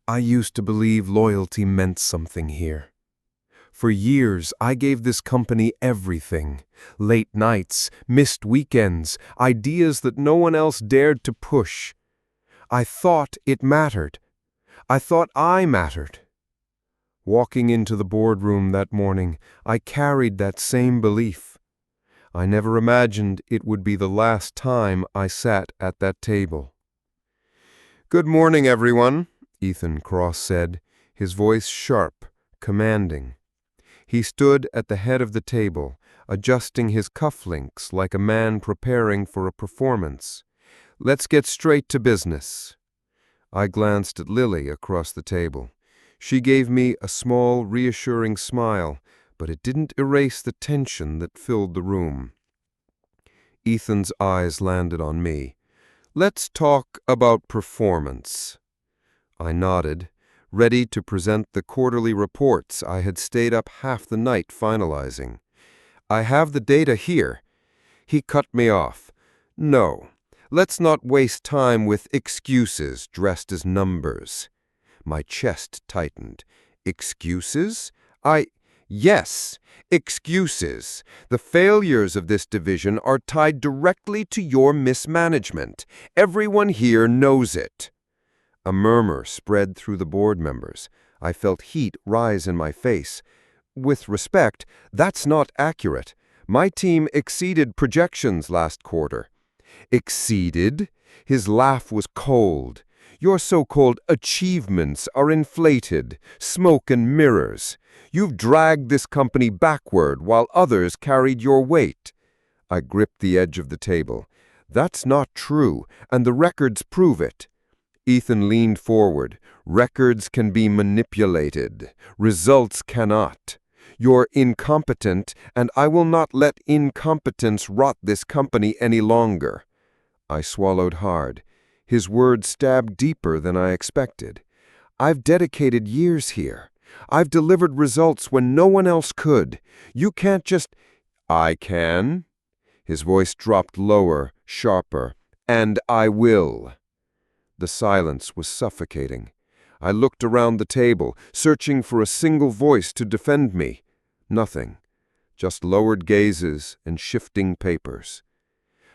I used to believe loyalty meant something here. For years, I gave this company everything. Late nights, missed weekends, ideas that no one else dared to push. I thought it mattered. I thought I mattered. Walking into the boardroom that morning, I carried that same belief. I never imagined it would be the last time I sat at that table. "Good morning, everyone," Ethan Cross said, his voice sharp, commanding. He stood at the head of the table, adjusting his cufflinks like a man preparing for a performance. "Let's get straight to business." I glanced at Lily across the table. She gave me a small, reassuring smile, but it didn't erase the tension that filled the room. Ethan's eyes landed on me. "Let's talk about performance." I nodded, ready to present the quarterly reports I had stayed up half the night finalizing. "I have the data here." He cut me off. "No, let's not waste time with excuses dressed as numbers." My chest tightened. "Excuses? Yes, excuses. The failures of this division are tied directly to your mismanagement. Everyone here knows it." A murmur spread through the board members. I felt heat rise in my face. "With respect, that's not accurate. My team exceeded projections last quarter." "Exceeded?" His laugh was cold. "Your so-called achievements are inflated, smoke and mirrors. You've dragged this company backward while others carried your weight." I gripped the edge of the table. "That's not true, and the records prove it." Ethan leaned forward. "Records can be manipulated. Results cannot. You're incompetent, and I will not let incompetence rot this company any longer." I swallowed hard. His words stabbed deeper than I expected. "I've dedicated years here. I've delivered results when no one else could. You can't just—" "I can." His voice dropped lower, sharper. "And I will." The silence was suffocating. I looked around the table, searching for a single voice to defend me. Nothing. Just lowered gazes and shifting papers.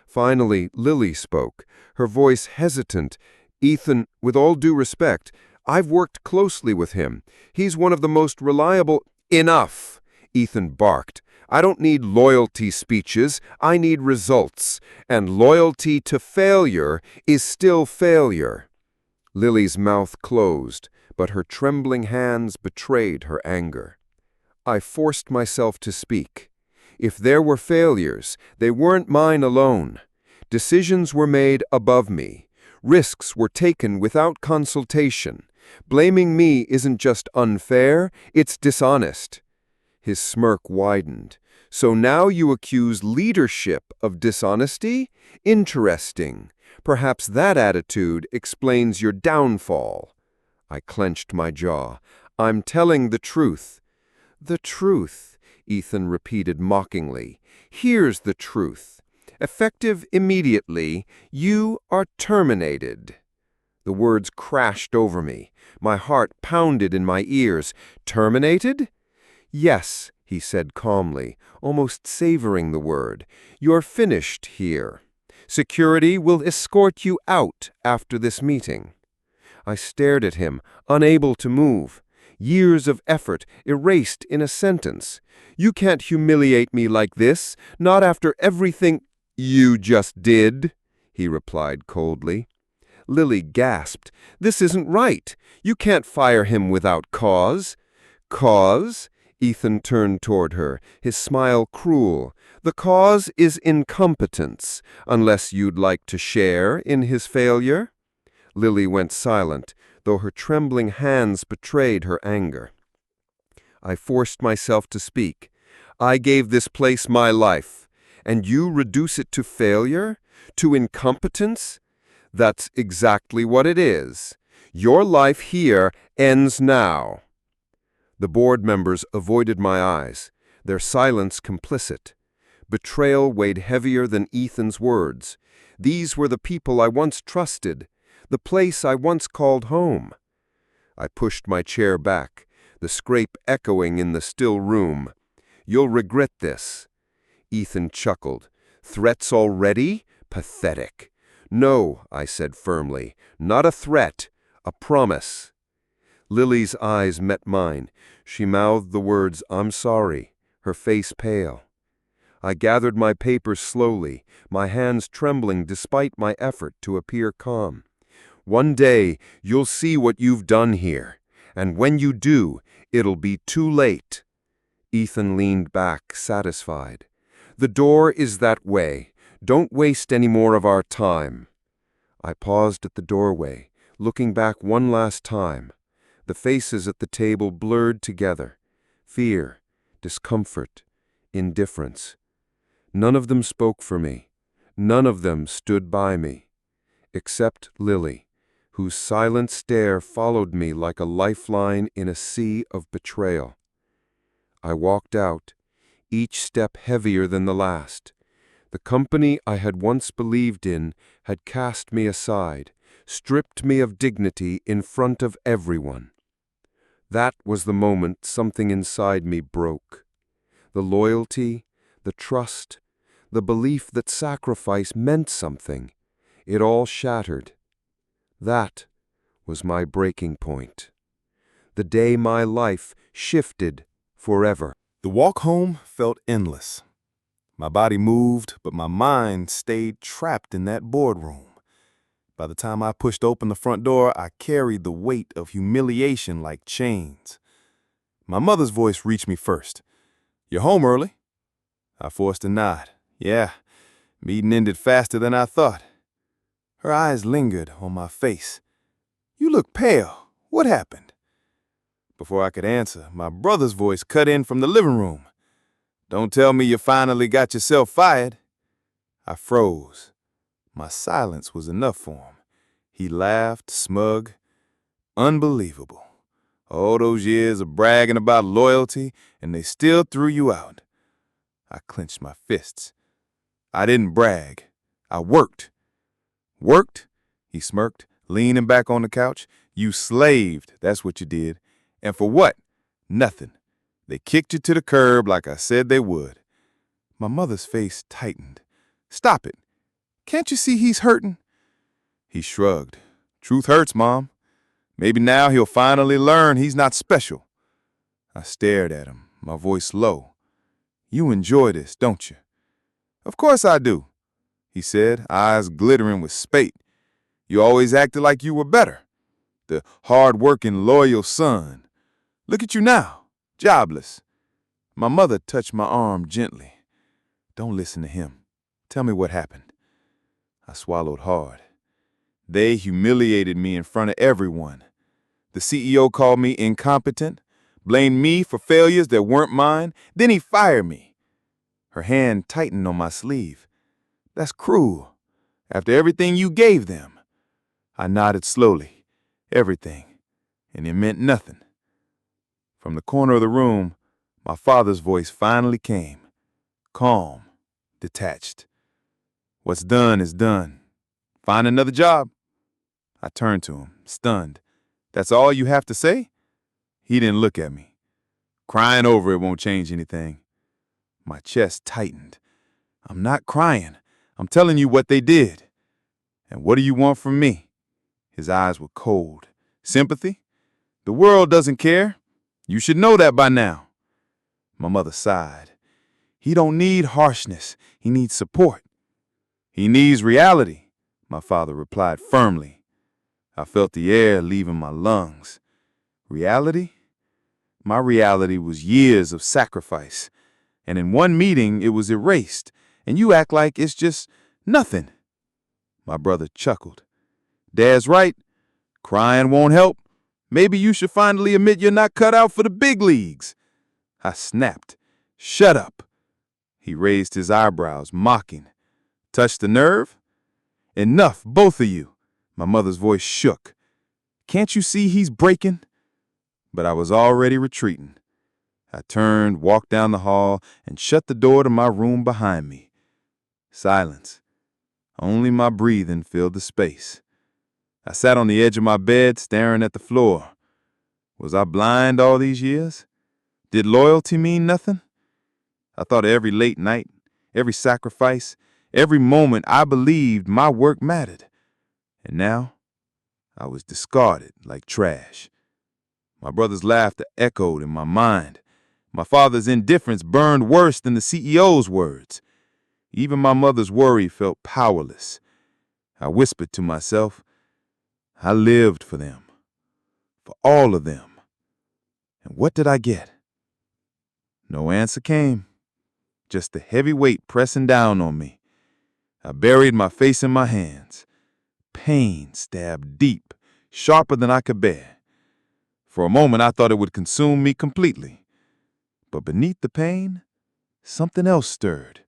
Finally, Lily spoke, her voice hesitant. "Ethan, with all due respect, I've worked closely with him. He's one of the most reliable—" "Enough!" Ethan barked. "I don't need loyalty speeches. I need results. And loyalty to failure is still failure." Lily's mouth closed, but her trembling hands betrayed her anger. I forced myself to speak. If there were failures, they weren't mine alone. Decisions were made above me. Risks were taken without consultation. Blaming me isn't just unfair, it's dishonest. His smirk widened. "So now you accuse leadership of dishonesty? Interesting. Perhaps that attitude explains your downfall." I clenched my jaw. "I'm telling the truth." "The truth," Ethan repeated mockingly. "Here's the truth. Effective immediately, you are terminated." The words crashed over me. My heart pounded in my ears. "Terminated?" "Yes," he said calmly, almost savoring the word. "You're finished here. Security will escort you out after this meeting." I stared at him, unable to move. Years of effort erased in a sentence. "You can't humiliate me like this, not after everything—" "You just did," he replied coldly. Lily gasped. "This isn't right. You can't fire him without cause." "Cause?" Ethan turned toward her, his smile cruel. "The cause is incompetence, unless you'd like to share in his failure." Lily went silent, though her trembling hands betrayed her anger. I forced myself to speak. "I gave this place my life, and you reduce it to failure? To incompetence? That's exactly what it is. Your life here ends now." The board members avoided my eyes, their silence complicit. Betrayal weighed heavier than Ethan's words. These were the people I once trusted, the place I once called home. I pushed my chair back, the scrape echoing in the still room. "You'll regret this." Ethan chuckled. "Threats already? Pathetic." "No," I said firmly. "Not a threat. A promise." Lily's eyes met mine. She mouthed the words, "I'm sorry," her face pale. I gathered my papers slowly, my hands trembling despite my effort to appear calm. "One day, you'll see what you've done here. And when you do, it'll be too late." Ethan leaned back, satisfied. "The door is that way. Don't waste any more of our time." I paused at the doorway, looking back one last time. The faces at the table blurred together. Fear, discomfort, indifference. None of them spoke for me. None of them stood by me. Except Lily, whose silent stare followed me like a lifeline in a sea of betrayal. I walked out, each step heavier than the last. The company I had once believed in had cast me aside, stripped me of dignity in front of everyone. That was the moment something inside me broke. The loyalty, the trust, the belief that sacrifice meant something. It all shattered. That was my breaking point. The day my life shifted forever. The walk home felt endless. My body moved, but my mind stayed trapped in that boardroom. By the time I pushed open the front door, I carried the weight of humiliation like chains. My mother's voice reached me first. "You're home early?" I forced a nod. "Yeah, meeting ended faster than I thought." Her eyes lingered on my face. "You look pale. What happened?" Before I could answer, my brother's voice cut in from the living room. "Don't tell me you finally got yourself fired." I froze. My silence was enough for him. He laughed, smug. "Unbelievable. All those years of bragging about loyalty, and they still threw you out." I clenched my fists. "I didn't brag. I worked." "Worked?" He smirked, leaning back on the couch. "You slaved, that's what you did. And for what? Nothing. They kicked you to the curb like I said they would." My mother's face tightened. "Stop it. Can't you see he's hurting?" He shrugged. "Truth hurts, Mom. Maybe now he'll finally learn he's not special." I stared at him, my voice low. "You enjoy this, don't you?" "Of course I do," he said, eyes glittering with spate. "You always acted like you were better. The hard-working, loyal son. Look at you now, jobless." My mother touched my arm gently. "Don't listen to him. Tell me what happened." I swallowed hard. "They humiliated me in front of everyone. The CEO called me incompetent, blamed me for failures that weren't mine, then he fired me." Her hand tightened on my sleeve. "That's cruel. After everything you gave them." I nodded slowly. "Everything. And it meant nothing." From the corner of the room, my father's voice finally came. Calm, detached. "What's done is done. Find another job." I turned to him, stunned. "That's all you have to say?" He didn't look at me. "Crying over it won't change anything." My chest tightened. "I'm not crying. I'm telling you what they did." "And what do you want from me?" His eyes were cold. "Sympathy? The world doesn't care. You should know that by now." My mother sighed. "He don't need harshness. He needs support." "He needs reality," my father replied firmly. I felt the air leaving my lungs. Reality? My reality was years of sacrifice. And in one meeting, it was erased. And you act like it's just nothing. My brother chuckled. "Dad's right. Crying won't help. Maybe you should finally admit you're not cut out for the big leagues." I snapped. "Shut up." He raised his eyebrows, mocking. "Touch the nerve?" "Enough, both of you." My mother's voice shook. "Can't you see he's breaking?" But I was already retreating. I turned, walked down the hall, and shut the door to my room behind me. Silence. Only my breathing filled the space. I sat on the edge of my bed, staring at the floor. Was I blind all these years? Did loyalty mean nothing? I thought every late night, every sacrifice, every moment I believed my work mattered. And now, I was discarded like trash. My brother's laughter echoed in my mind. My father's indifference burned worse than the CEO's words. Even my mother's worry felt powerless. I whispered to myself, I lived for them, for all of them. And what did I get? No answer came, just the heavy weight pressing down on me. I buried my face in my hands. Pain stabbed deep, sharper than I could bear. For a moment, I thought it would consume me completely. But beneath the pain, something else stirred.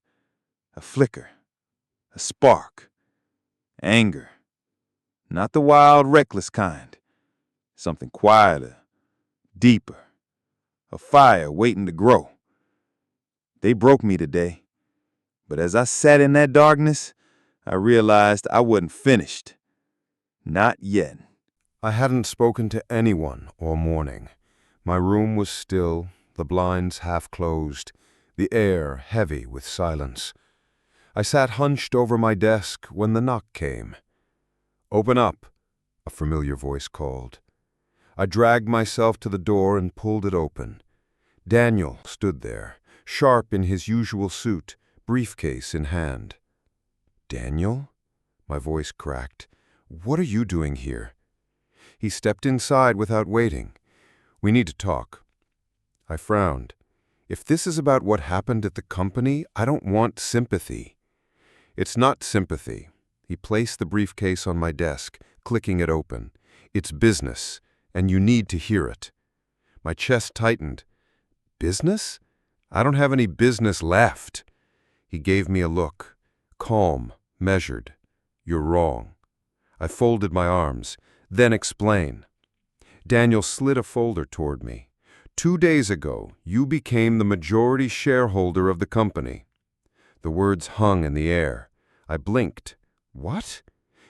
A flicker, a spark, anger. Not the wild, reckless kind. Something quieter, deeper. A fire waiting to grow. They broke me today. But as I sat in that darkness, I realized I wasn't finished. Not yet. I hadn't spoken to anyone all morning. My room was still, the blinds half closed, the air heavy with silence. I sat hunched over my desk when the knock came. "Open up," a familiar voice called. I dragged myself to the door and pulled it open. Daniel stood there, sharp in his usual suit, briefcase in hand. "Daniel?" My voice cracked. "What are you doing here?" He stepped inside without waiting. "We need to talk." I frowned. If this is about what happened at the company, I don't want sympathy. "It's not sympathy." He placed the briefcase on my desk, clicking it open. "It's business, and you need to hear it." My chest tightened. "Business? I don't have any business left." He gave me a look, calm, measured. "You're wrong." I folded my arms. "Then explain." Daniel slid a folder toward me. "2 days ago, you became the majority shareholder of the company." The words hung in the air. I blinked. "What?"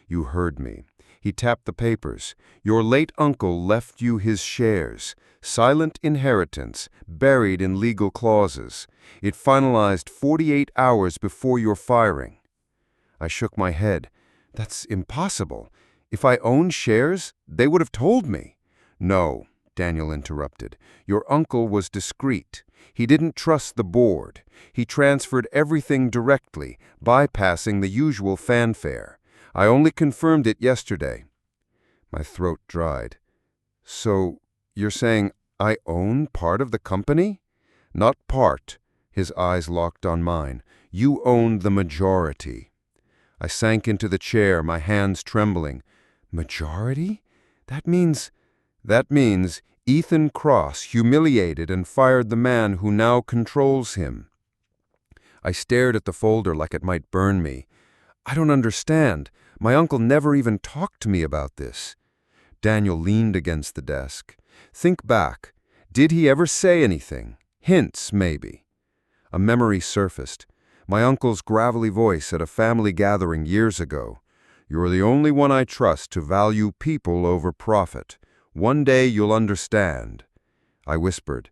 "You heard me." He tapped the papers. "Your late uncle left you his shares. Silent inheritance, buried in legal clauses. It finalized 48 hours before your firing." I shook my head. "That's impossible. If I owned shares, they would have told me." "No," Daniel interrupted. "Your uncle was discreet. He didn't trust the board. He transferred everything directly, bypassing the usual fanfare. I only confirmed it yesterday." My throat dried. "So, you're saying I own part of the company?" "Not part." His eyes locked on mine. "You own the majority." I sank into the chair, my hands trembling. "Majority? That means Ethan Cross humiliated and fired the man who now controls him." I stared at the folder like it might burn me. "I don't understand. My uncle never even talked to me about this." Daniel leaned against the desk. "Think back. Did he ever say anything? Hints, maybe." A memory surfaced. My uncle's gravelly voice at a family gathering years ago. "You're the only one I trust to value people over profit. One day you'll understand." I whispered,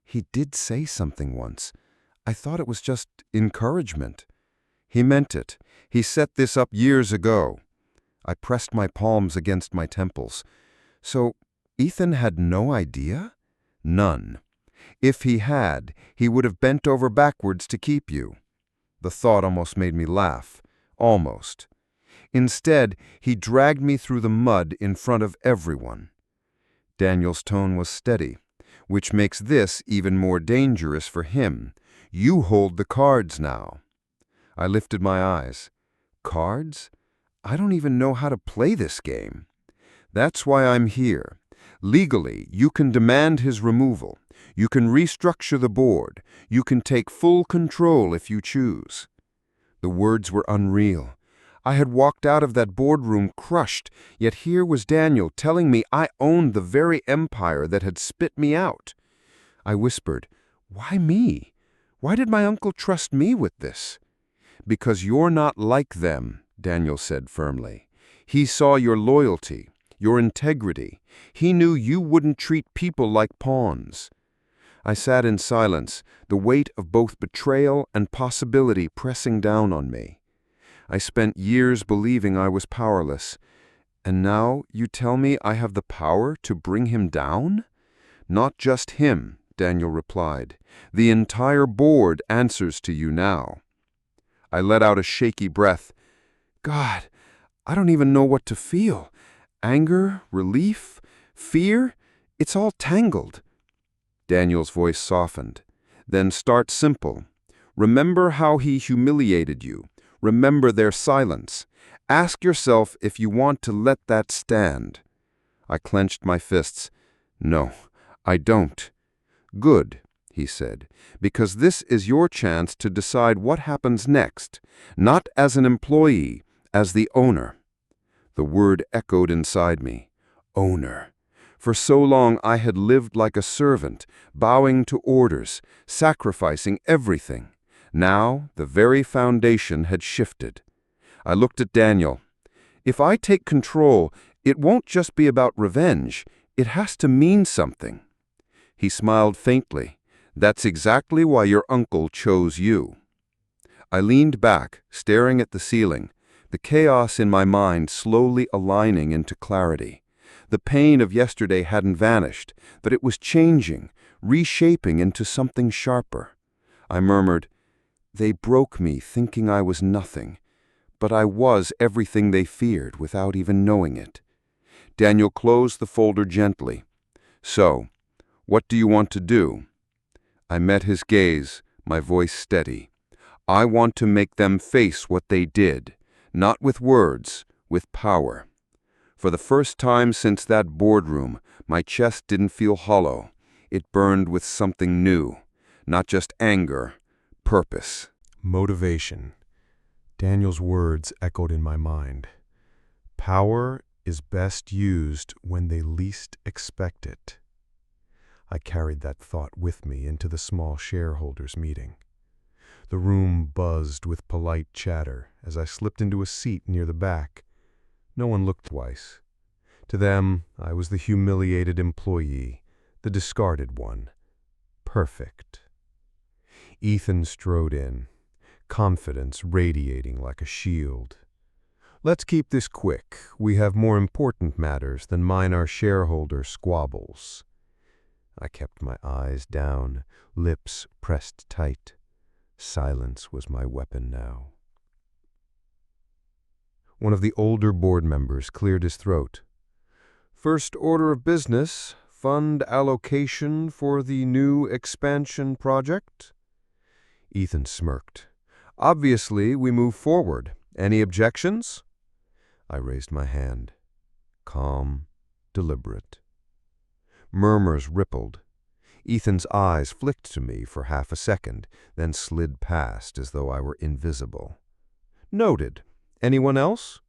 "He did say something once. I thought it was just encouragement." "He meant it. He set this up years ago." I pressed my palms against my temples. "So, Ethan had no idea?" "None. If he had, he would have bent over backwards to keep you." The thought almost made me laugh. Almost. Instead, he dragged me through the mud in front of everyone. Daniel's tone was steady, which makes this even more dangerous for him. "You hold the cards now." I lifted my eyes. "Cards? I don't even know how to play this game." "That's why I'm here. Legally, you can demand his removal. You can restructure the board. You can take full control if you choose." The words were unreal. I had walked out of that boardroom crushed, yet here was Daniel telling me I owned the very empire that had spit me out. I whispered, "Why me? Why did my uncle trust me with this?" "Because you're not like them," Daniel said firmly. "He saw your loyalty. your integrity. He knew you wouldn't treat people like pawns. I sat in silence, the weight of both betrayal and possibility pressing down on me. I spent years believing I was powerless. And now you tell me I have the power to bring him down? Not just him, Daniel replied. The entire board answers to you now. I let out a shaky breath. God, I don't even know what to feel. Anger, relief, fear, it's all tangled. Daniel's voice softened. Then start simple. Remember how he humiliated you. Remember their silence. Ask yourself if you want to let that stand. I clenched my fists. No, I don't. Good, he said, because this is your chance to decide what happens next, not as an employee, as the owner. The word echoed inside me. Owner. For so long I had lived like a servant, bowing to orders, sacrificing everything. Now the very foundation had shifted. I looked at Daniel. If I take control, it won't just be about revenge. It has to mean something. He smiled faintly. That's exactly why your uncle chose you. I leaned back, staring at the ceiling, the chaos in my mind slowly aligning into clarity. The pain of yesterday hadn't vanished, but it was changing, reshaping into something sharper. I murmured, "They broke me thinking I was nothing, but I was everything they feared without even knowing it." Daniel closed the folder gently. "So, what do you want to do?" I met his gaze, my voice steady. "I want to make them face what they did, not with words, with power." For the first time since that boardroom, my chest didn't feel hollow. It burned with something new, not just anger, purpose. Motivation. Daniel's words echoed in my mind. Power is best used when they least expect it. I carried that thought with me into the small shareholders' meeting. The room buzzed with polite chatter as I slipped into a seat near the back. No one looked twice. To them, I was the humiliated employee, the discarded one. Perfect. Ethan strode in, confidence radiating like a shield. "Let's keep this quick. We have more important matters than minor shareholder squabbles." I kept my eyes down, lips pressed tight. Silence was my weapon now. One of the older board members cleared his throat. "First order of business, fund allocation for the new expansion project?" Ethan smirked. "Obviously, we move forward. Any objections?" I raised my hand. Calm, deliberate. Murmurs rippled. Ethan's eyes flicked to me for half a second, then slid past as though I were invisible. "Noted. Anyone else?"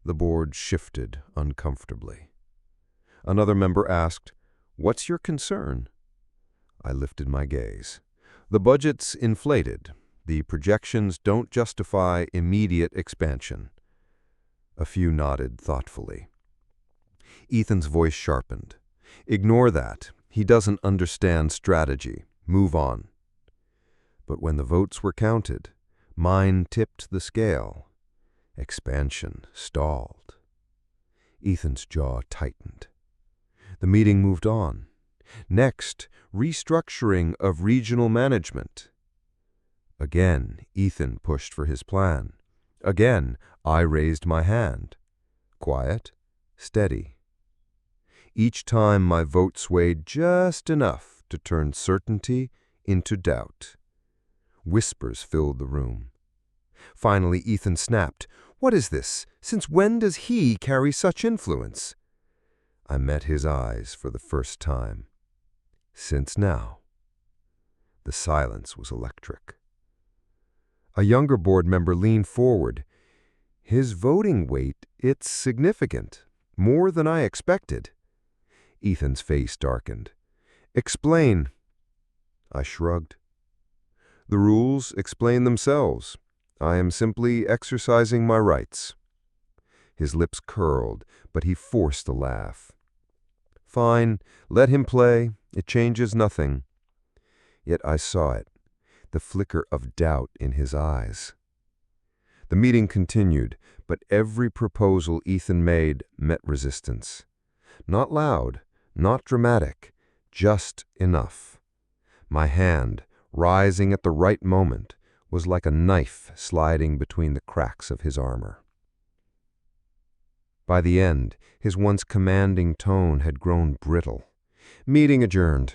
The board shifted uncomfortably. Another member asked, "What's your concern?" I lifted my gaze. "The budget's inflated. The projections don't justify immediate expansion." A few nodded thoughtfully. Ethan's voice sharpened. "Ignore that. He doesn't understand strategy. Move on." But when the votes were counted, mine tipped the scale. Expansion stalled. Ethan's jaw tightened. The meeting moved on. Next, restructuring of regional management. Again, Ethan pushed for his plan. Again, I raised my hand. Quiet, steady. Each time my vote swayed just enough to turn certainty into doubt. Whispers filled the room. Finally, Ethan snapped, "What is this? Since when does he carry such influence?" I met his eyes for the first time. Since now. The silence was electric. A younger board member leaned forward. "His voting weight, it's significant. More than I expected." Ethan's face darkened. "Explain." I shrugged. "The rules explain themselves. I am simply exercising my rights." His lips curled, but he forced a laugh. Fine, let him play. It changes nothing. Yet I saw it, the flicker of doubt in his eyes. The meeting continued, but every proposal Ethan made met resistance. Not loud, not dramatic, just enough. My hand, rising at the right moment, was like a knife sliding between the cracks of his armor. By the end, his once commanding tone had grown brittle. Meeting adjourned.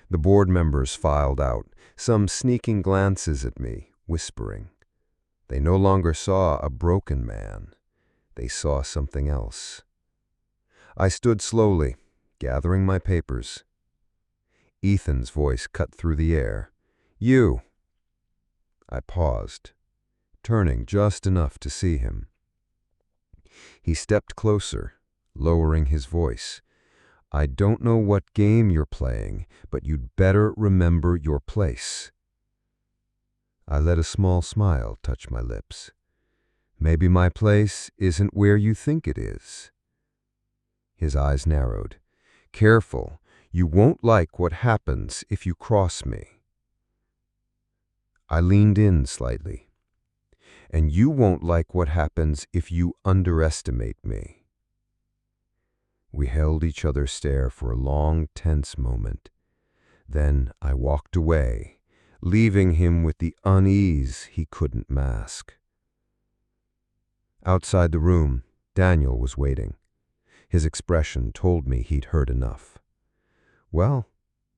The board members filed out, some sneaking glances at me, whispering. They no longer saw a broken man. They saw something else. I stood slowly, gathering my papers. Ethan's voice cut through the air. You. I paused, turning just enough to see him. He stepped closer, lowering his voice. I don't know what game you're playing, but you'd better remember your place. I let a small smile touch my lips. Maybe my place isn't where you think it is. His eyes narrowed. Careful, you won't like what happens if you cross me. I leaned in slightly. And you won't like what happens if you underestimate me. We held each other's stare for a long, tense moment. Then I walked away, leaving him with the unease he couldn't mask. Outside the room, Daniel was waiting. His expression told me he'd heard enough. Well,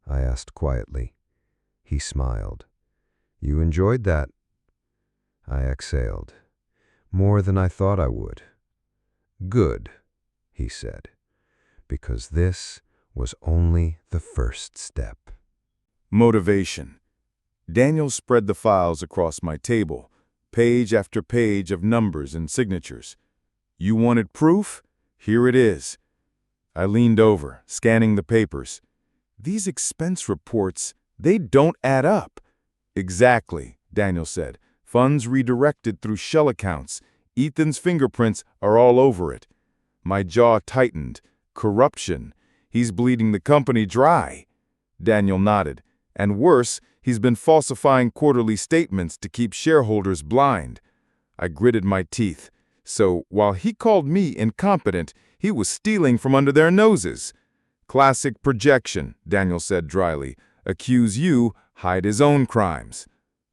I asked quietly. He smiled. You enjoyed that? I exhaled. More than I thought I would. Good, he said, because this was only the first step. Motivation. Daniel spread the files across my table, page after page of numbers and signatures. You wanted proof? Here it is. I leaned over, scanning the papers. These expense reports, they don't add up. Exactly, Daniel said. Funds redirected through shell accounts. Ethan's fingerprints are all over it. My jaw tightened. Corruption. He's bleeding the company dry. Daniel nodded. And worse, he's been falsifying quarterly statements to keep shareholders blind. I gritted my teeth. So, while he called me incompetent, he was stealing from under their noses. Classic projection, Daniel said dryly. Accuse you, hide his own crimes.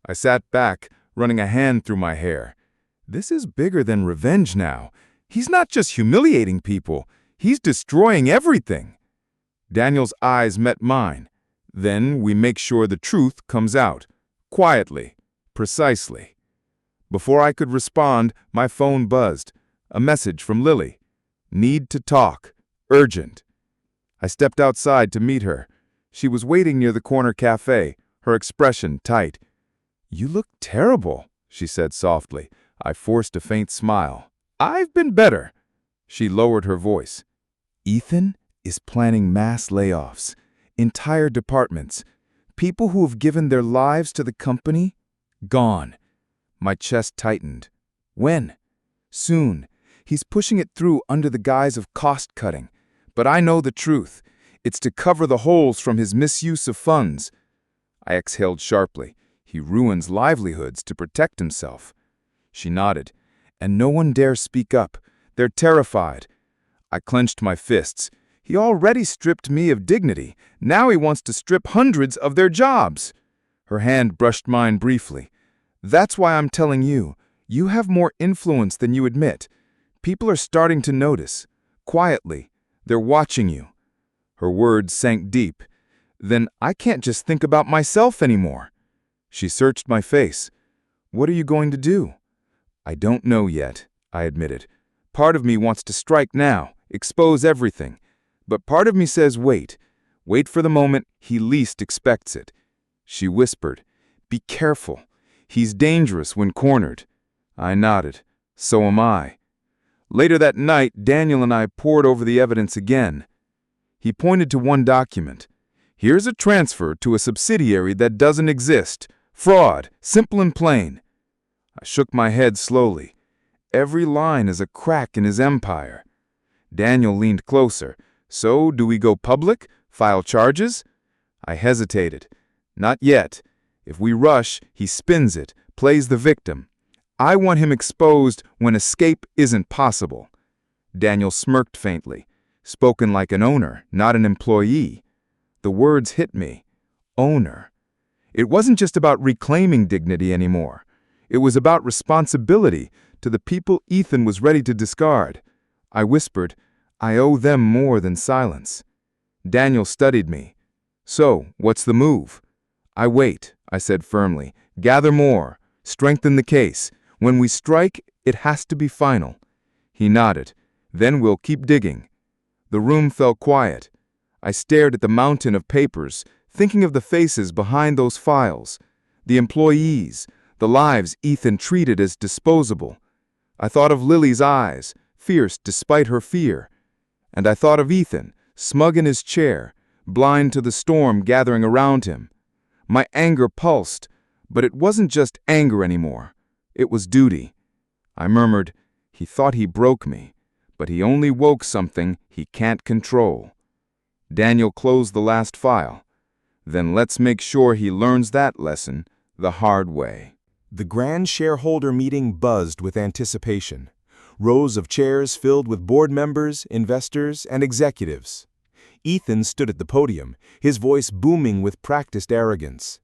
I sat back, running a hand through my hair. This is bigger than revenge now. He's not just humiliating people. He's destroying everything. Daniel's eyes met mine. Then we make sure the truth comes out. Quietly. Precisely. Before I could respond, my phone buzzed. A message from Lily. Need to talk. Urgent. I stepped outside to meet her. She was waiting near the corner cafe, her expression tight. You look terrible, she said softly. I forced a faint smile. I've been better. She lowered her voice. Ethan is planning mass layoffs. Entire departments. People who have given their lives to the company, gone. My chest tightened. When? Soon. He's pushing it through under the guise of cost cutting. But I know the truth. It's to cover the holes from his misuse of funds. I exhaled sharply. He ruins livelihoods to protect himself. She nodded. And no one dares speak up. They're terrified. I clenched my fists. He already stripped me of dignity. Now he wants to strip hundreds of their jobs. Her hand brushed mine briefly. That's why I'm telling you. You have more influence than you admit. People are starting to notice. Quietly. They're watching you. Her words sank deep. Then I can't just think about myself anymore. She searched my face. What are you going to do? I don't know yet, I admitted. Part of me wants to strike now, expose everything. But part of me says wait. Wait for the moment he least expects it. She whispered, Be careful. He's dangerous when cornered. I nodded. So am I. Later that night, Daniel and I pored over the evidence again. He pointed to one document. Here's a transfer to a subsidiary that doesn't exist. Fraud, simple and plain. I shook my head slowly. Every line is a crack in his empire. Daniel leaned closer. So, do we go public? File charges? I hesitated. Not yet. If we rush, he spins it, plays the victim. I want him exposed when escape isn't possible. Daniel smirked faintly, spoken like an owner, not an employee. The words hit me. Owner. It wasn't just about reclaiming dignity anymore. It was about responsibility to the people Ethan was ready to discard. I whispered, I owe them more than silence. Daniel studied me. So, what's the move? I wait, I said firmly. Gather more. Strengthen the case. When we strike, it has to be final. He nodded. Then we'll keep digging. The room fell quiet. I stared at the mountain of papers, thinking of the faces behind those files, the employees, the lives Ethan treated as disposable. I thought of Lily's eyes, fierce despite her fear. And I thought of Ethan, smug in his chair, blind to the storm gathering around him. My anger pulsed, but it wasn't just anger anymore. It was duty. I murmured, he thought he broke me, but he only woke something he can't control. Daniel closed the last file. Then let's make sure he learns that lesson the hard way. The grand shareholder meeting buzzed with anticipation. Rows of chairs filled with board members, investors, and executives. Ethan stood at the podium, his voice booming with practiced arrogance.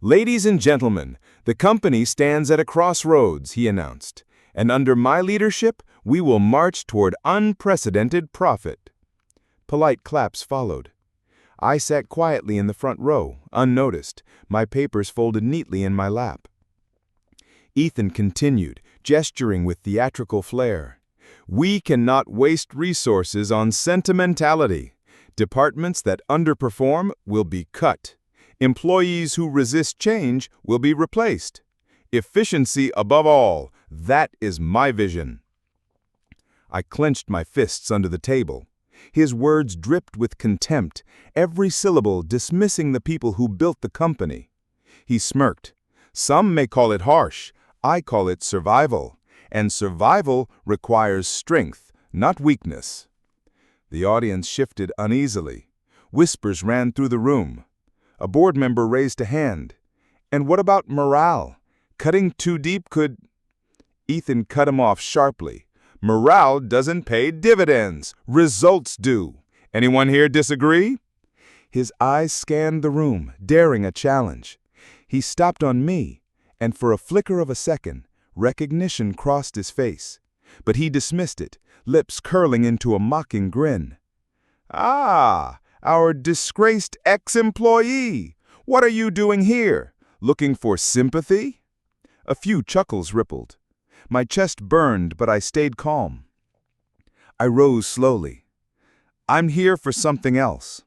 Ladies and gentlemen, the company stands at a crossroads, he announced, and under my leadership, we will march toward unprecedented profit. Polite claps followed. I sat quietly in the front row, unnoticed, my papers folded neatly in my lap. Ethan continued, gesturing with theatrical flair. We cannot waste resources on sentimentality. Departments that underperform will be cut. Employees who resist change will be replaced. Efficiency above all, that is my vision. I clenched my fists under the table. His words dripped with contempt, every syllable dismissing the people who built the company. He smirked. Some may call it harsh. I call it survival. And survival requires strength, not weakness. The audience shifted uneasily. Whispers ran through the room. A board member raised a hand. And what about morale? Cutting too deep could... Ethan cut him off sharply. Morale doesn't pay dividends. Results do. Anyone here disagree? His eyes scanned the room, daring a challenge. He stopped on me, and for a flicker of a second, recognition crossed his face. But he dismissed it, lips curling into a mocking grin. Ah, our disgraced ex-employee. What are you doing here? Looking for sympathy? A few chuckles rippled. My chest burned, but I stayed calm. I rose slowly. I'm here for something else.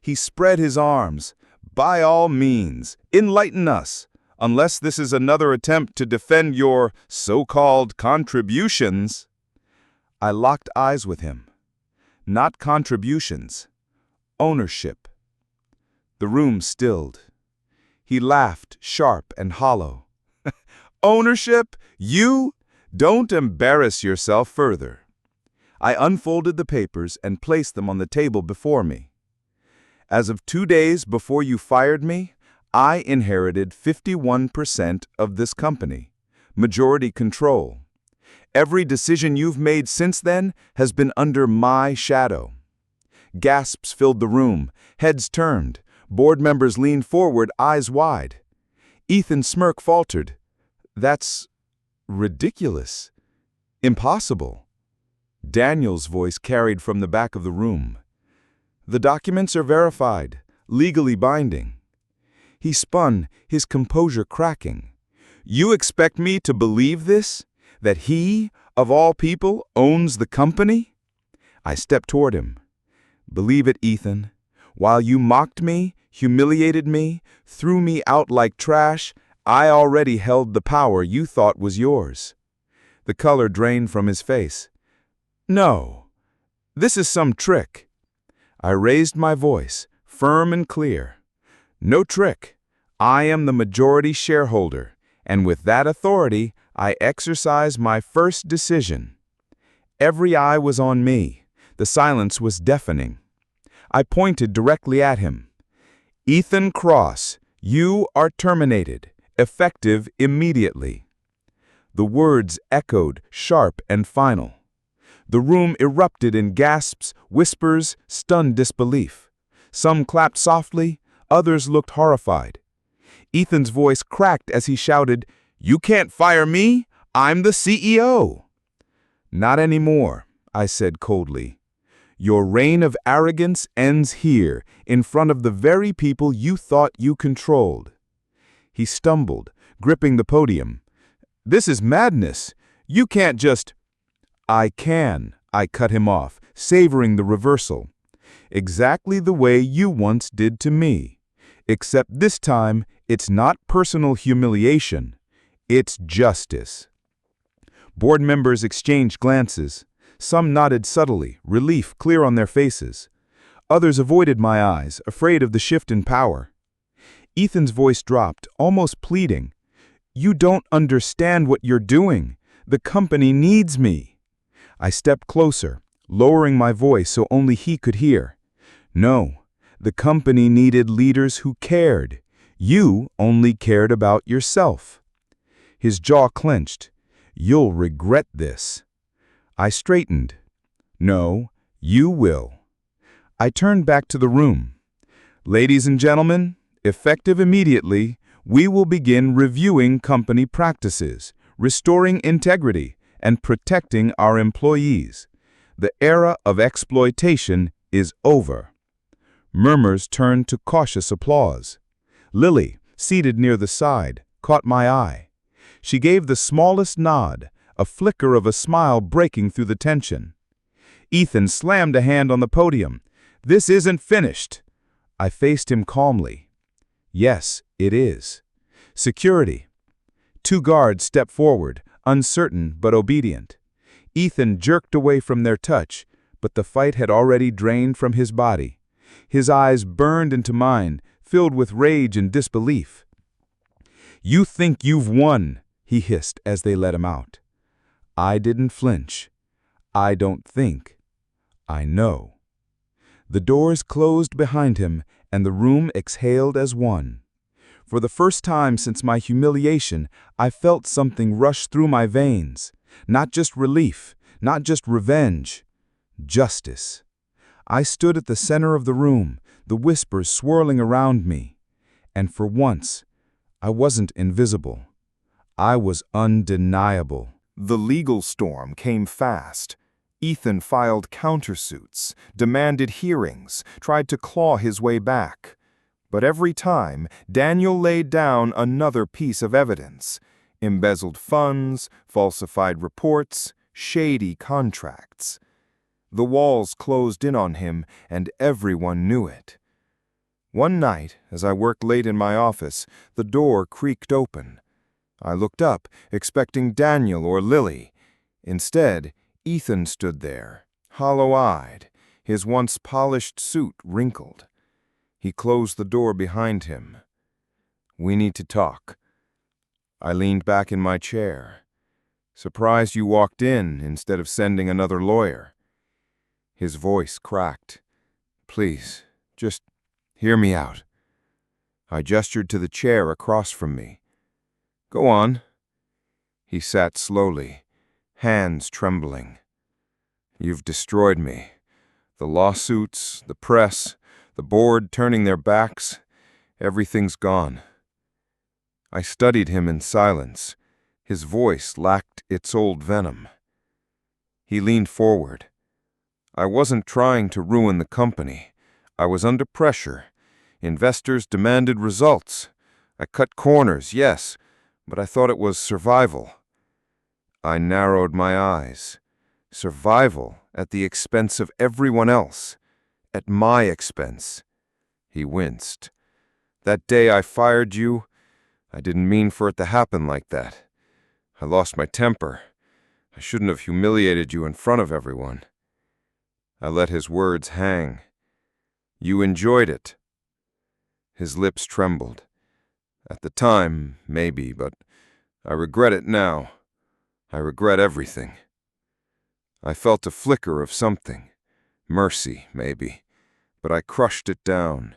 He spread his arms. By all means, enlighten us, unless this is another attempt to defend your so-called contributions. I locked eyes with him. Not contributions. Ownership. The room stilled. He laughed, sharp and hollow. Ownership? You? Don't embarrass yourself further. I unfolded the papers and placed them on the table before me. As of 2 days before you fired me, I inherited 51% of this company, majority control. Every decision you've made since then has been under my shadow. Gasps filled the room, heads turned, board members leaned forward, eyes wide. Ethan's smirk faltered. That's ridiculous. Impossible. Daniel's voice carried from the back of the room. The documents are verified, legally binding. He spun, his composure cracking. You expect me to believe this? That he, of all people, owns the company? I stepped toward him. Believe it, Ethan. While you mocked me, humiliated me, threw me out like trash, I already held the power you thought was yours. The color drained from his face. No, this is some trick. I raised my voice, firm and clear. No trick. I am the majority shareholder, and with that authority, I exercised my first decision. Every eye was on me. The silence was deafening. I pointed directly at him. "Ethan Cross, you are terminated, effective immediately." The words echoed, sharp and final. The room erupted in gasps, whispers, stunned disbelief. Some clapped softly, others looked horrified. Ethan's voice cracked as he shouted, "You can't fire me! I'm the CEO!" "Not anymore," I said coldly. "Your reign of arrogance ends here, in front of the very people you thought you controlled." He stumbled, gripping the podium. "This is madness. You can't just—" "I can," I cut him off, savoring the reversal. "Exactly the way you once did to me. Except this time, it's not personal humiliation. It's justice." Board members exchanged glances. Some nodded subtly, relief clear on their faces. Others avoided my eyes, afraid of the shift in power. Ethan's voice dropped, almost pleading. "You don't understand what you're doing. The company needs me." I stepped closer, lowering my voice so only he could hear. "No, the company needed leaders who cared. You only cared about yourself." His jaw clenched. "You'll regret this." I straightened. "No, you will." I turned back to the room. "Ladies and gentlemen, effective immediately, we will begin reviewing company practices, restoring integrity, and protecting our employees. The era of exploitation is over." Murmurs turned to cautious applause. Lily, seated near the side, caught my eye. She gave the smallest nod, a flicker of a smile breaking through the tension. Ethan slammed a hand on the podium. "This isn't finished." I faced him calmly. "Yes, it is." Security. 2 guards stepped forward, uncertain but obedient. Ethan jerked away from their touch, but the fight had already drained from his body. His eyes burned into mine, filled with rage and disbelief. "You think you've won," he hissed as they let him out. I didn't flinch. I don't think. I know. The doors closed behind him, and the room exhaled as one. For the first time since my humiliation, I felt something rush through my veins. Not just relief, not just revenge. Justice. I stood at the center of the room, the whispers swirling around me. And for once, I wasn't invisible. I was undeniable. The legal storm came fast. Ethan filed countersuits, demanded hearings, tried to claw his way back. But every time, Daniel laid down another piece of evidence: embezzled funds, falsified reports, shady contracts. The walls closed in on him, and everyone knew it. One night, as I worked late in my office, the door creaked open. I looked up, expecting Daniel or Lily. Instead, Ethan stood there, hollow-eyed, his once polished suit wrinkled. He closed the door behind him. "We need to talk." I leaned back in my chair. "Surprised you walked in instead of sending another lawyer." His voice cracked. "Please, just hear me out." I gestured to the chair across from me. "Go on." He sat slowly, hands trembling. "You've destroyed me. The lawsuits, the press, the board turning their backs, everything's gone." I studied him in silence. His voice lacked its old venom. He leaned forward. "I wasn't trying to ruin the company. I was under pressure. Investors demanded results. I cut corners, yes, but I thought it was survival." I narrowed my eyes. Survival at the expense of everyone else. At my expense. He winced. "That day I fired you, I didn't mean for it to happen like that. I lost my temper. I shouldn't have humiliated you in front of everyone." I let his words hang. "You enjoyed it." His lips trembled. "At the time, maybe, but I regret it now. I regret everything. I felt a flicker of something. Mercy, maybe. But I crushed it down.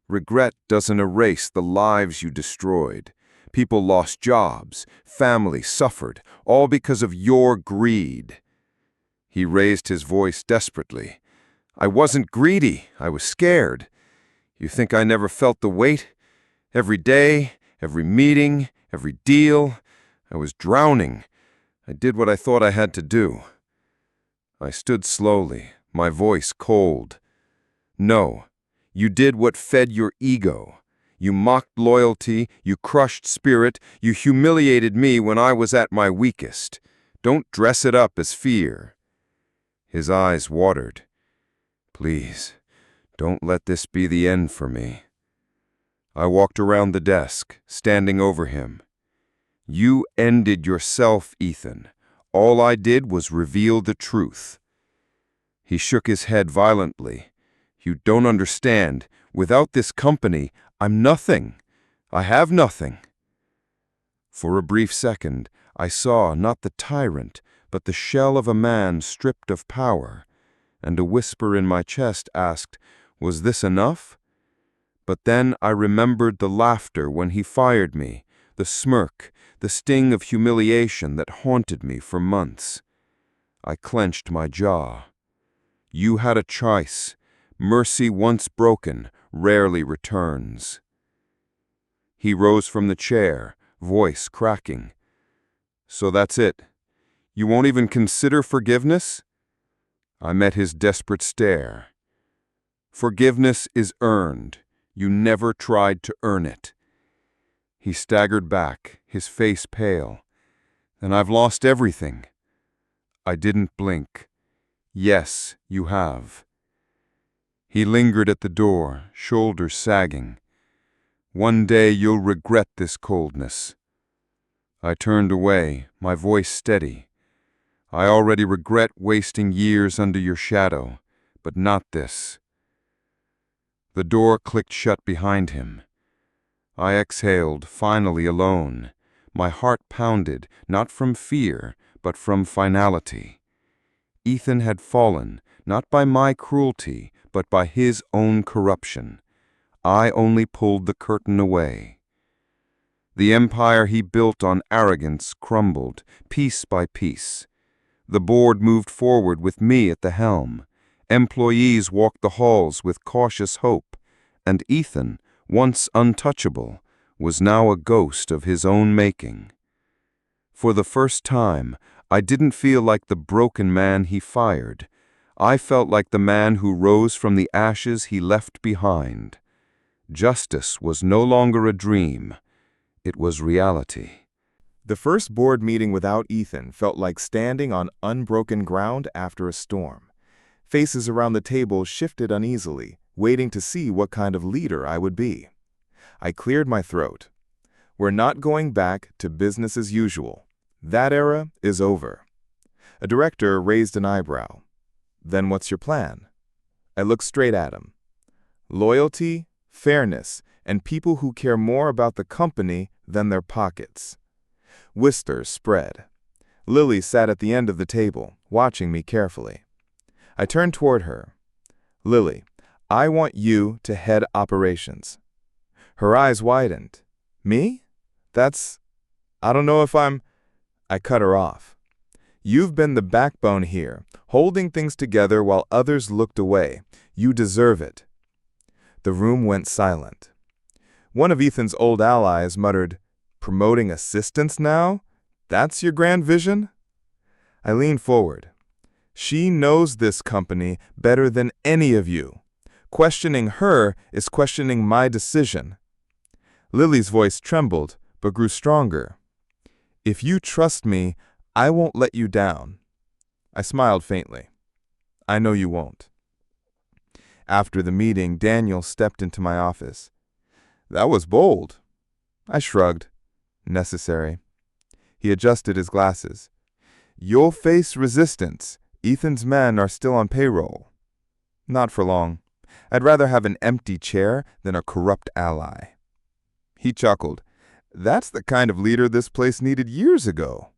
Regret doesn't erase the lives you destroyed. People lost jobs, family suffered, all because of your greed. He raised his voice desperately. I wasn't greedy, I was scared. You think I never felt the weight? Every day, every meeting, every deal, I was drowning. I did what I thought I had to do. I stood slowly, my voice cold. No, you did what fed your ego. You mocked loyalty, you crushed spirit, you humiliated me when I was at my weakest. Don't dress it up as fear. His eyes watered. Please, don't let this be the end for me. I walked around the desk, standing over him. You ended yourself, Ethan. All I did was reveal the truth. He shook his head violently. You don't understand. Without this company, I'm nothing. I have nothing. For a brief second, I saw not the tyrant, but the shell of a man stripped of power, and a whisper in my chest asked, was this enough? But then I remembered the laughter when he fired me, the smirk, the sting of humiliation that haunted me for months. I clenched my jaw. You had a choice. Mercy once broken rarely returns. He rose from the chair, voice cracking. So that's it. You won't even consider forgiveness? I met his desperate stare. Forgiveness is earned. You never tried to earn it. He staggered back, his face pale. Then I've lost everything. I didn't blink. Yes, you have. He lingered at the door, shoulders sagging. One day you'll regret this coldness. I turned away, my voice steady. I already regret wasting years under your shadow, but not this. The door clicked shut behind him. I exhaled, finally alone. My heart pounded, not from fear, but from finality. Ethan had fallen, not by my cruelty, but by his own corruption. I only pulled the curtain away. The empire he built on arrogance crumbled, piece by piece. The board moved forward with me at the helm. Employees walked the halls with cautious hope, and Ethan, once untouchable, was now a ghost of his own making. For the first time, I didn't feel like the broken man he fired. I felt like the man who rose from the ashes he left behind. Justice was no longer a dream. It was reality. The first board meeting without Ethan felt like standing on unbroken ground after a storm. Faces around the table shifted uneasily, waiting to see what kind of leader I would be. I cleared my throat. We're not going back to business as usual. That era is over. A director raised an eyebrow. Then what's your plan? I looked straight at him. Loyalty, fairness, and people who care more about the company than their pockets. Whispers spread. Lily sat at the end of the table, watching me carefully. I turned toward her. Lily, I want you to head operations. Her eyes widened. Me? I don't know if I cut her off. You've been the backbone here, holding things together while others looked away. You deserve it. The room went silent. One of Ethan's old allies muttered, promoting assistants now? That's your grand vision? I leaned forward. She knows this company better than any of you. Questioning her is questioning my decision. Lily's voice trembled, but grew stronger. If you trust me, I won't let you down. I smiled faintly. I know you won't. After the meeting, Daniel stepped into my office. That was bold. I shrugged. Necessary. He adjusted his glasses. You'll face resistance. Ethan's men are still on payroll. Not for long. I'd rather have an empty chair than a corrupt ally. He chuckled. That's the kind of leader this place needed years ago.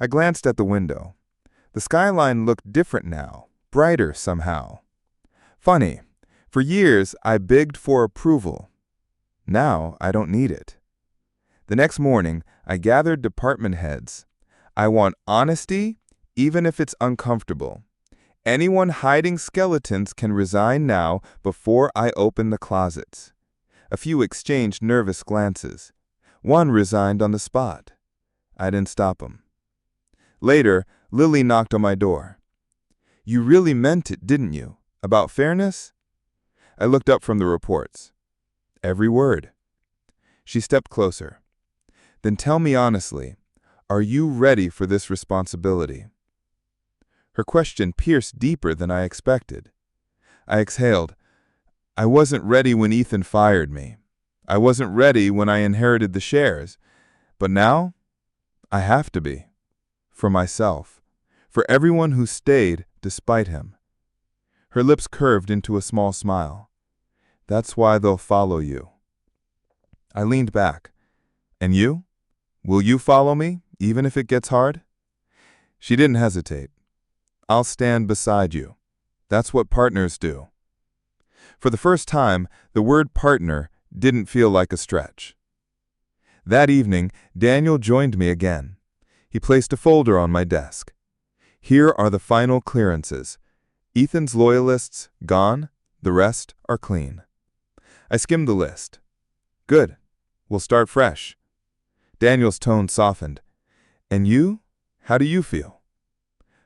I glanced at the window. The skyline looked different now, brighter somehow. Funny, for years I begged for approval. Now I don't need it. The next morning, I gathered department heads. I want honesty, even if it's uncomfortable. Anyone hiding skeletons can resign now before I open the closets. A few exchanged nervous glances. One resigned on the spot. I didn't stop him. Later, Lily knocked on my door. "You really meant it, didn't you? About fairness?" I looked up from the reports. "Every word." She stepped closer. "Then tell me honestly, are you ready for this responsibility?" Her question pierced deeper than I expected. I exhaled. I wasn't ready when Ethan fired me. I wasn't ready when I inherited the shares. But now, I have to be. For myself. For everyone who stayed despite him. Her lips curved into a small smile. "That's why they'll follow you." I leaned back. "And you? Will you follow me, even if it gets hard?" She didn't hesitate. "I'll stand beside you. That's what partners do." For the first time, the word partner didn't feel like a stretch. That evening, Daniel joined me again. He placed a folder on my desk. "Here are the final clearances. Ethan's loyalists gone, the rest are clean." I skimmed the list. "Good. We'll start fresh." Daniel's tone softened. "And you? How do you feel?"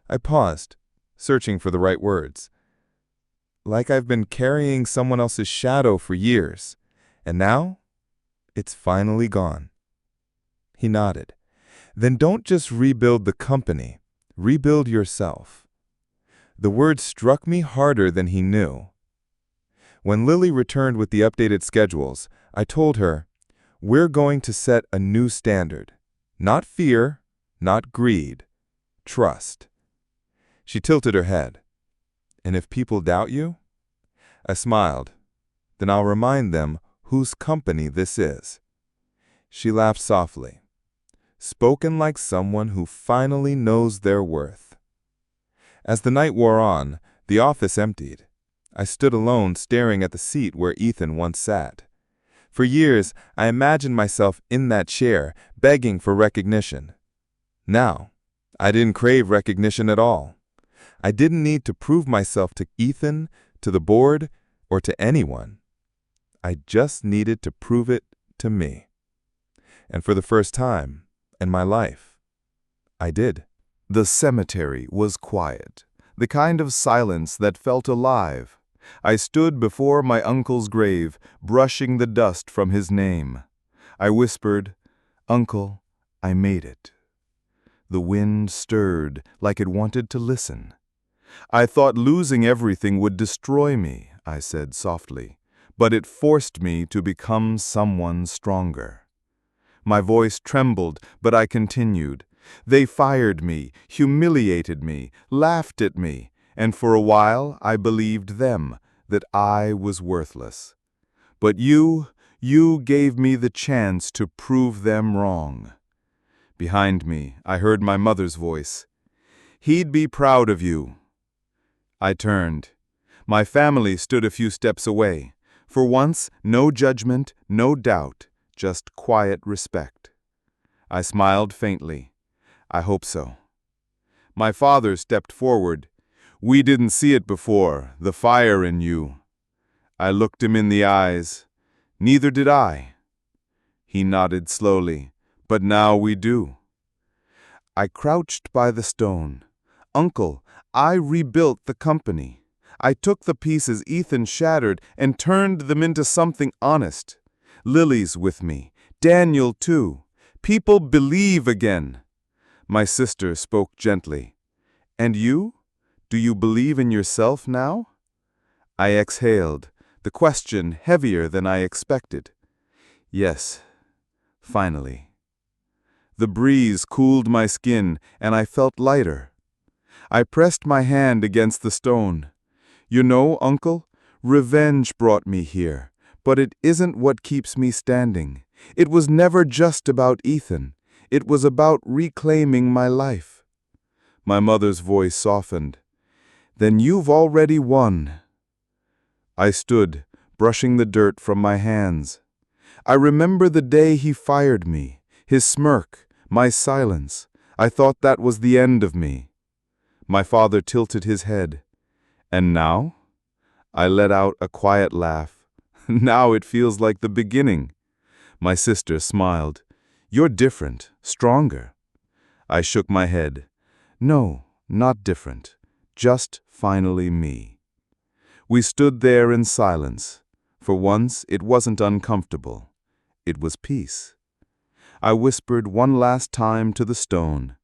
I paused, searching for the right words. Like I've been carrying someone else's shadow for years, and now it's finally gone. He nodded. "Then don't just rebuild the company. Rebuild yourself." The word struck me harder than he knew. When Lily returned with the updated schedules, I told her, "We're going to set a new standard. Not fear, not greed. Trust." She tilted her head. "And if people doubt you?" I smiled. "Then I'll remind them whose company this is." She laughed softly. Spoken like someone who finally knows their worth. As the night wore on, the office emptied. I stood alone staring at the seat where Ethan once sat. For years, I imagined myself in that chair, begging for recognition. Now, I didn't crave recognition at all. I didn't need to prove myself to Ethan, to the board, or to anyone. I just needed to prove it to me. And for the first time in my life, I did. The cemetery was quiet, the kind of silence that felt alive. I stood before my uncle's grave, brushing the dust from his name. I whispered, "Uncle, I made it." The wind stirred like it wanted to listen. "I thought losing everything would destroy me," I said softly, "but it forced me to become someone stronger." My voice trembled, but I continued. "They fired me, humiliated me, laughed at me, and for a while I believed them, that I was worthless. But you gave me the chance to prove them wrong." Behind me, I heard my mother's voice. "He'd be proud of you." I turned. My family stood a few steps away. For once, no judgment, no doubt, just quiet respect. I smiled faintly. "I hope so." My father stepped forward. "We didn't see it before, the fire in you." I looked him in the eyes. "Neither did I." He nodded slowly. "But now we do." I crouched by the stone. "Uncle, I rebuilt the company. I took the pieces Ethan shattered and turned them into something honest. Lily's with me. Daniel, too. People believe again." My sister spoke gently. "And you? Do you believe in yourself now?" I exhaled, the question heavier than I expected. "Yes, finally." The breeze cooled my skin, and I felt lighter. I pressed my hand against the stone. "You know, Uncle, revenge brought me here, but it isn't what keeps me standing. It was never just about Ethan. It was about reclaiming my life. My mother's voice softened. Then you've already won. I stood, brushing the dirt from my hands. I remember the day he fired me, his smirk, my silence. I thought that was the end of me. My father tilted his head. And now? I let out a quiet laugh. Now it feels like the beginning. My sister smiled. You're different, stronger. I shook my head. No, not different. Just finally me. We stood there in silence. For once, it wasn't uncomfortable. It was peace. I whispered one last time to the stone,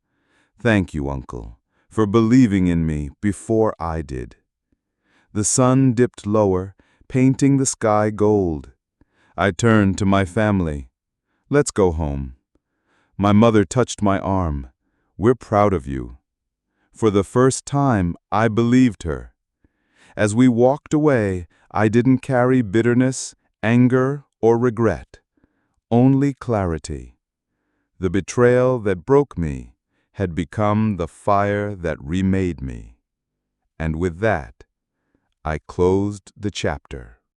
"Thank you, Uncle, for believing in me before I did." The sun dipped lower, painting the sky gold. I turned to my family. "Let's go home." My mother touched my arm. "We're proud of you." For the first time, I believed her. As we walked away, I didn't carry bitterness, anger, or regret. Only clarity. The betrayal that broke me had become the fire that remade me. And with that, I closed the chapter.